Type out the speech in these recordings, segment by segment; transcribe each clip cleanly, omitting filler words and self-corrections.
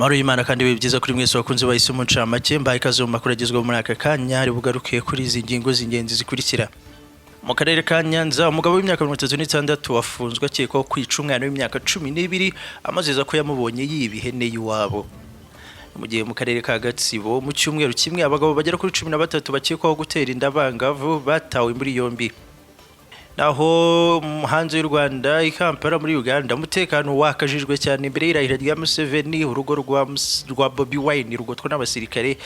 Amaro y'Imana kandi bibyiza kuri mwese wakunze bahise mu ncamake mbaye ikaze mu makuru agezweho muri aka kanya hari bugarukiye kuri izi ngingo z'ingenzi zikurikira. Mu karere ka Nyanza umugabo w'imyaka 36 wafunzwe akekwaho kwica umwana w'imyaka 12 amazeza ko yamubonye yibihene yiwabo. Mu gihe mu karere ka Gatsibo mu cyumweru kimwe abagabo bagera kuri 13 bakekwaho gutera inda abangavu batawe muri yombi. Naho hanze y'u Rwanda ikampara muri Uganda umutekano wakajijwe cyane imbere y'irahira rya Museveni urugo rwa Bobi Wine rugotwa n'abasirikare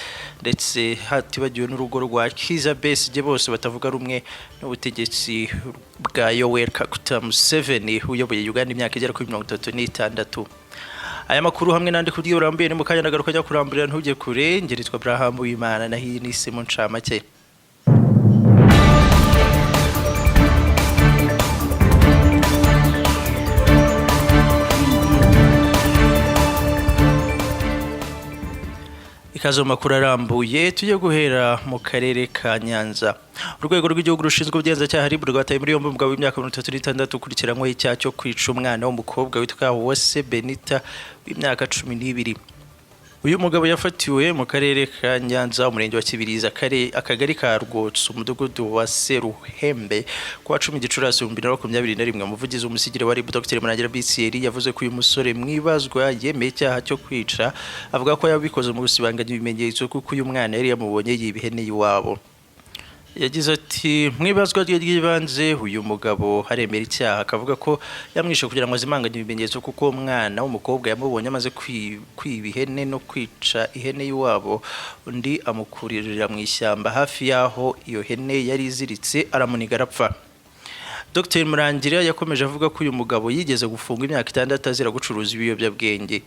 ndetse hatibagiwe n'urugo rwa Kizza Besigye bose batavuga rumwe n'ubutegetsi bwa Yoweri Kaguta Museveni uyoboye Uganda imyaka igera kuri 36. Aya makuru hamwe nandi kugiye urambuye ni mukanya nagaruka njya kuramburira ntujye kure ngeritwa Abraham w'Imana na hii ni Simon Ncamake. Ikazo makuru arambuye tujye guhera mu karere ka Nyanza. Urwego rw'igihugu rushinzwe ubugenzacyaha RIB rwataye muri yombi umugabo w'imyaka 36 ukurikiranyweho icyaha cyo kwica umwana w'umukobwa witwa Uwase Benita w'imyaka 12. Uyu mugabo yafatiwe mu karere ka Nyanza umurenge wa Kibirizi akagari ka Rwotso umudugudu wa Seruhembe kwa 10 Gicurasi 2021. Umuvugizi w'umusigire wa RIB Dr Murangira BCR yavuze ko uyu musore mwibazwa yemeye icyaha cyo kwica avuga ko yabikoze mu gusibanganya ibimenyetso kuko uyu mwana yari yamubonye yibihene yiwabo. Yagize ati mwibazwa ry'ibanze uyu mugabo haremera icyaha akavuga ko yamwishe kugira ngo azimanganye ibimenyetso kuko umwana w'umukobwa yamubonye amaze kwibihene no kwica ihene yiwabo undi amukuririra mu ishyamba hafi yaho iyo hene yari iziritse aramuniga arapfa. Dr Murangira yakomeje avuga ko uyu mugabo yigeze gufunga imyaka 6 azira gucuruza ibiyobyabwenge.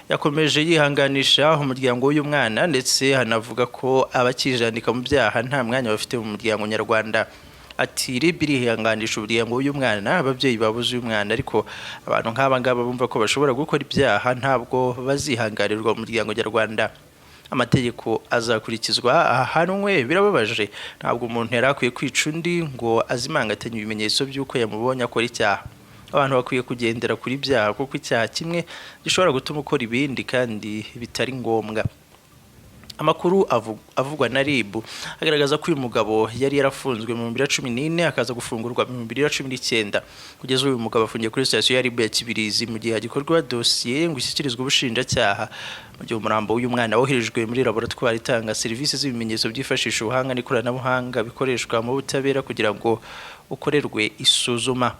Yakomeje yihanganisha umuryango w'uyu mwana ndetse hanavuga ko abakijandika mu byaha nta mwanya bafite mu muryango nyarwanda. Ati RIB irihanganisha umuryango w'uyu mwana ababyeyi babuze uyu mwana ariko abantu nk'aba ngaba bumva ko bashobora gukora ibyaha ntabwo bazihangarirwa mu muryango nyarwanda. Amategeko azakurikizwa ahanwe birababaje ntabwo umuntu yarakwiye kwica undi ngo azimangatanye ibimenyetso by'uko yamubonye akora icyaha. Abantu bakwiye kugendera kuri byaha kuko icyaha kimwe gishobora gutuma ukora ibindi kandi bitari ngombwa. Amakuru avugwa na RIB agaragaza ko uyu mugabo yari yarafunzwe mu 2014 akaza gufungurwa mu 2019. Kugeza uyu mugabo afungiye kuri station ya RIB ya Kibirizi mu gihe hagikorwa dossier ngo ishyikirizwe ubushinjacyaha. Mu gihe umurambo w'uyu mwana woherejwe muri laboratoire itanga serivisi z'ibimenyetso byifashisha ubuhanga n'ikoranabuhanga bikoreshwa mu butabera kugira ngo ukorerwe isuzuma.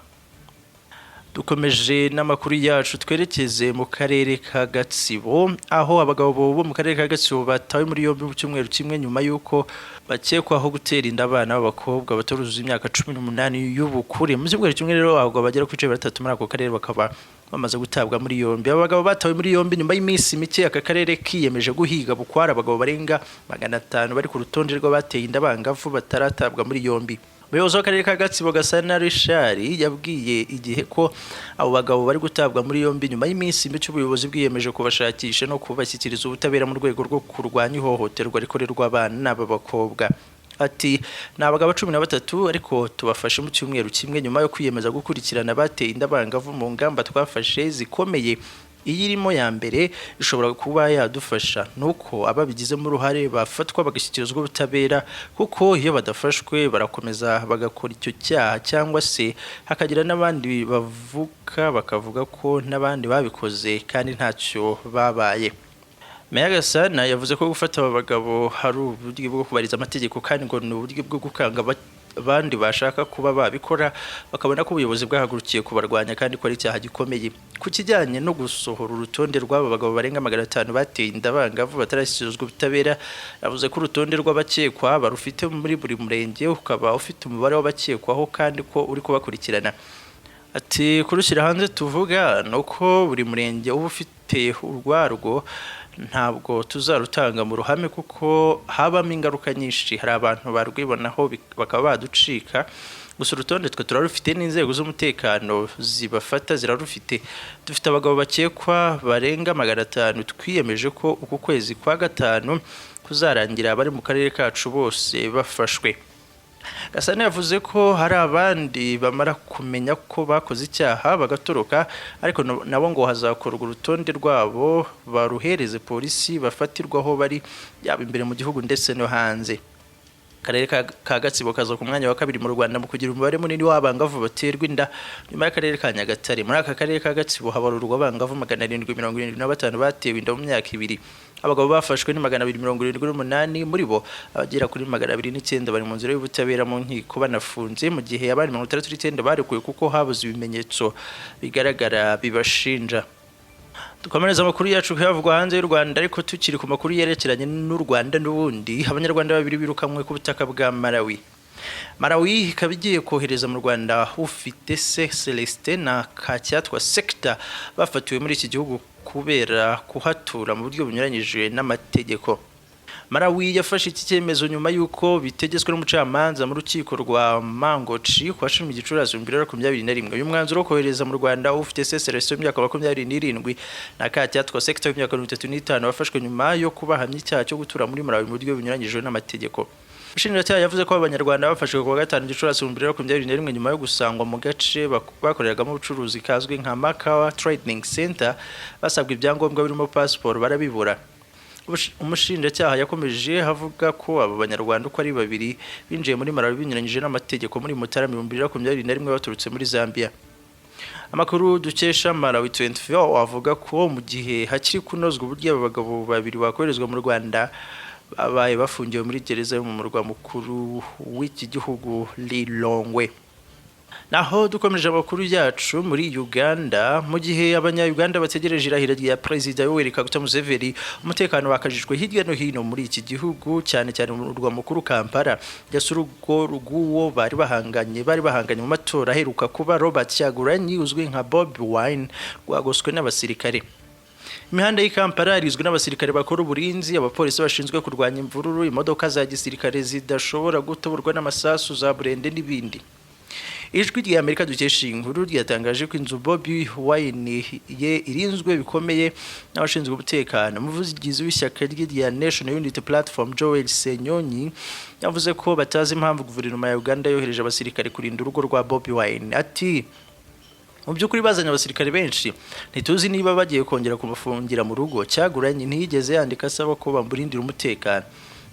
Dukomeje n'amakuru yacu twerekeze mu karere ka Gatsibo aho abagabo bo mu karere ka Gatsibo batawe muri yombi mu cyumweru kimwe nyuma yuko bakekwaho gutera inda abana b'abakobwa bataruzuza imyaka 18 y'ubukure. Mu cyumweru kimwe rero abagabo bagera kuri 3 muri ako karere bakaba bamaze gutabwa muri yombi. Abagabo batawe muri yombi nyuma y'iminsi mike aka karere kiyemeje guhiga bukwara abagabo barenga 500 bari ku rutonde rw'abateye inda abangavu bataratabwa muri yombi. Umuyobozi w'akarere ka Gatsibo Gasana Richard yabwiye igihe ko abo bagabo bari gutabwa muri yombi nyuma y'iminsi mike ubuyobozi bwiyemeje kubashakisha no kubashyikiriza ubutabera mu rwego rwo kurwanya ihohoterwa rikorerwa abana b'abakobwa. Ati n'abagabo 13 ariko tubafashe mu cyumweru kimwe nyuma yo kwiyemeza gukurikirana bateye inda abangavu mu ngamba twafashe zikomeye. Iyirimo ya mbere ishobora kuba yadufasha nuko ababigizemo uruhare bafatwa bagashyikirizwa ubutabera kuko iyo badafashwe barakomeza bagakora icyo cyaha cyangwa se hakagira n'abandi bavuka bakavuga ko n'abandi babikoze kandi ntacyo babaye. Meya Gasana yavuze ko gufata aba bagabo hari uburyo bwo kubariza amategeko kandi ngo ni uburyo bwo gukanga abandi bashaka kuba babikora bakabona ko ubuyobozi bwahagurukiye kubarwanya kandi ko ari icyaha gikomeye. Ku kijyanye no gusohora urutonde rw'aba bagabo barenga 500 bateye inda abangavu batarashyizwe ubutabera yavuze ko urutonde rw'abakekwa barufite muri buri murenge ukaba ufite umubare w'abakekwaho kandi ko uri kubakurikirana. Ati kurushyira hanze tuvuga nuko buri murenge uba ufite urwarwo ntabwo tuzarutanga mu ruhame kuko habamo ingaruka nyinshi hari abantu barwibonaho bakaba baducika. Gusa urutonde twe turarufite n'inzego z'umutekano zibafata zirarufite. Dufite abagabo bakekwa barenga 500 twiyemeje ko uku kwezi kwa 5 kuzarangira abari mu karere kacu bose bafashwe. Gasana yavuze ko hari abandi bamara kumenya ko bakoze icyaha bagatoroka ariko nabo ngo hazakorwa urutonde rwabo baruhereze polisi bafatirwaho bari yaba imbere mu gihugu ndetse no hanze. Akarere ka Gatsibo kaza ku mwanya wa kabiri mu Rwanda mu kugira umubare munini w'abangavu baterwa inda nyuma y'akarere ka Nyagatare. Muri aka karere ka Gatsibo habarurwa abangavu 775 batewe inda mu myaka ibiri. Abagabo bafashwe ni 278, muri bo abagera kuri 209 bari mu nzira y'ubutabera mu nkiko banafunze, mu gihe abandi 69 barekuwe kuko habuze ibimenyetso bigaragara bibashinja. Dukomereza amakuru yacu kuyavugwa hanze y'u Rwanda, ariko tukiri ku makuru yerekeranye n'u Rwanda n'ubundi. Abanyarwanda babiri birukanwe ku butaka bwa Malawi. Malawi ikaba igiye kohereza mu Rwanda ufite se Celestin na Kacyatwa Sector bafatiwe muri iki gihugu kubera kuhatura mu buryo bunyuranyije n'amategeko. Malawi yafashe iki cyemezo nyuma yuko bitegetswe n'umucamanza mu rukiko rwa Mangochi kwa 10 Gicurasi 2021. Uyu mwanzuro wo kohereza mu Rwanda ufite se Celestin y'imyaka 27 na Kacyatwa Sector y'imyaka 35 wafashwe nyuma yo kubahamya icyaha cyo gutura muri Malawi mu buryo bunyuranyije n'amategeko. Ubushinjacyaha yavuze ko abanyarwanda bafashwe ku wa 5 Gicurasi 2021 nyuma yo gusangwa mu gace bakoreragamo ubucuruzi kazwi nka Makawa Trading Center basabwa ibyangombwa birimo passport barabibura. Umushinjacyaha yakomeje havuga ko abo banyarwanda uko ari babiri binjiye muri Malawi binyuranyije n'amategeko muri Mutarama 2021 baturutse muri Zambia. Amakuru dukesha Malawi 24 avuga ko mu gihe hakiri kunozwa uburyo abagabo babiri bakoherezwa mu Rwanda babaye bafungiwe muri gereza yo mu murwa mukuru w'iki gihugu Lilongwe. Naho dukomeje amakuru yacu muri Uganda, mu gihe abanya-Uganda bategereje irahira rya Perezida Yoweri Kaguta Museveni, umutekano wakajijwe hirya no hino muri iki gihugu, cyane cyane mu murwa mukuru Kampala. Yasurugo ruguwo bari bahanganye mu matora aheruka kuba Robert Kyagulanyi uzwi nka Bobi Wine rwagoswe n'abasirikare. Imihanda y'Ikampala irizwe n'abasirikare bakora uburinzi, abapolisi bashinzwe kurwanya imvururu, imodoka za gisirikare zidashobora gutoborwa n'amasasu za burende n'ibindi. Ijwi rya Amerika dukesha inkuru ryatangaje ko inzu Bobi Wine ye irinzwe bikomeye n'abashinzwe umutekano. Umuvugizi w'ishyaka rya National Unity Platform Joel Senyonyi yavuze ko batazi impamvu guverinoma ya Uganda yohereje abasirikare kurinda urugo rwa Bobi Wine. Ati mu by'ukuri bazanye abasirikare benshi, ntituzi niba bagiye kongera kumufungira mu rugo. Kyagulanyi ntiyigeze yandika asaba ko bamurindira umutekano.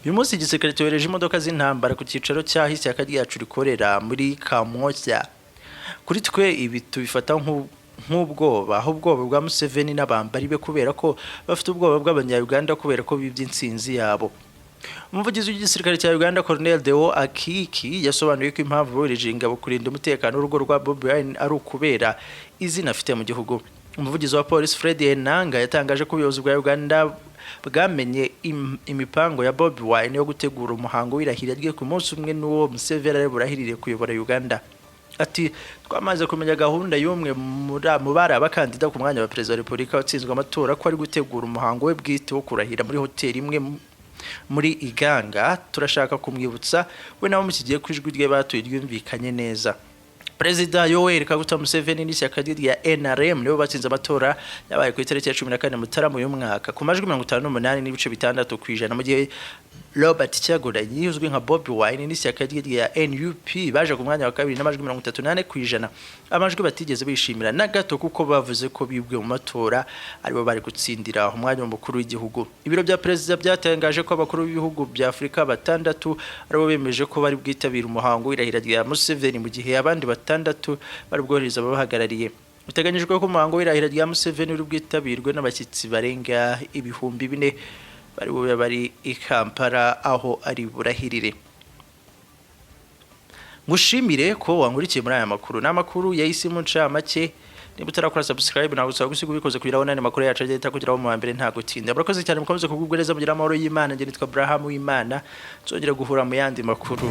Uyu munsi igisirikare cyohereje imodoka z'intambara ku cyicaro cyaho ishyaka ryacu rikorera muri Kamwokya. Kuri twe ibi tubifata nk'ubwoba, aho ubwoba bwa Museveni n'abambari be kubera ko bafite ubwoba bw'abanya-Uganda kubera ko bibye insinzi yabo. Umuvugizi w'igisirikare cya Uganda Colonel Deo Akiki yasobanuye ko impamvu bohereje ingabo kurinda umutekano w'urugo rwa Bobi Wine ari ukubera izina afite mu gihugu. Umuvugizi wa polisi Fred Enanga yatangaje ko ubuyobozi bwa Uganda bwamenye imipango ya Bobi Wine yo gutegura umuhango w'irahira rye ku munsi umwe n'uwo Museveni burahirire kuyobora Uganda. Ati twamaze kumenya gahunda y'umwe mu bari abakandida ku mwanya wa Perezida wa Repubulika watsinzwe amatora ko ari gutegura umuhango we bwite wo kurahira muri hoteli imwe muri Iganga. Turashaka kumwibutsa we nawe mukigiye kwijwi rye batuye ryumvikanye neza. Perezida Yoweri Kaguta Museveni n'ishyaka rya NRM nibo batsinze amatora yabaye ku itariki ya 14 Mutarama uyu mwaka ku majwi 58.6% mu gihe Robert Kyagulanyi uzwi nka Bobi Wine n'ishyaka rya NUP baje ku mwanya wa kabiri n'amajwi 38%. Amajwi batigeze bishimira na gato kuko bavuze ko bibwe mu matora aribo bari gutsindira umwanya w'umukuru w'igihugu. Ibiro bya perezida byatangaje ko abakuru b'ibihugu bya Afrika batandatu aribo bemeje ko bari bwitabira umuhango w'irahira rya Museveni mu gihe abandi batandatu bari bwohereza ababahagarariye. Biteganyijwe ko umuhango w'irahira rya Museveni uri bwitabirwe n'abashyitsi barenga 4,000 bari i Kampala aho ari burahirire. Ngushimire ko wankurikiye muri aya makuru. N'amakuru yahise mu ncamake. Niba utarakora subscribe ntabwo usaba gusiga ubikoze kugira ngo nane makuru yacu agenda kugira mu mbere nta gutinda. Murakoze cyane mukomeze kugubwereza mugira amahoro y'Imana. Nge nitwa Abraham w'Imana. Nzongera guhura mu yandi makuru.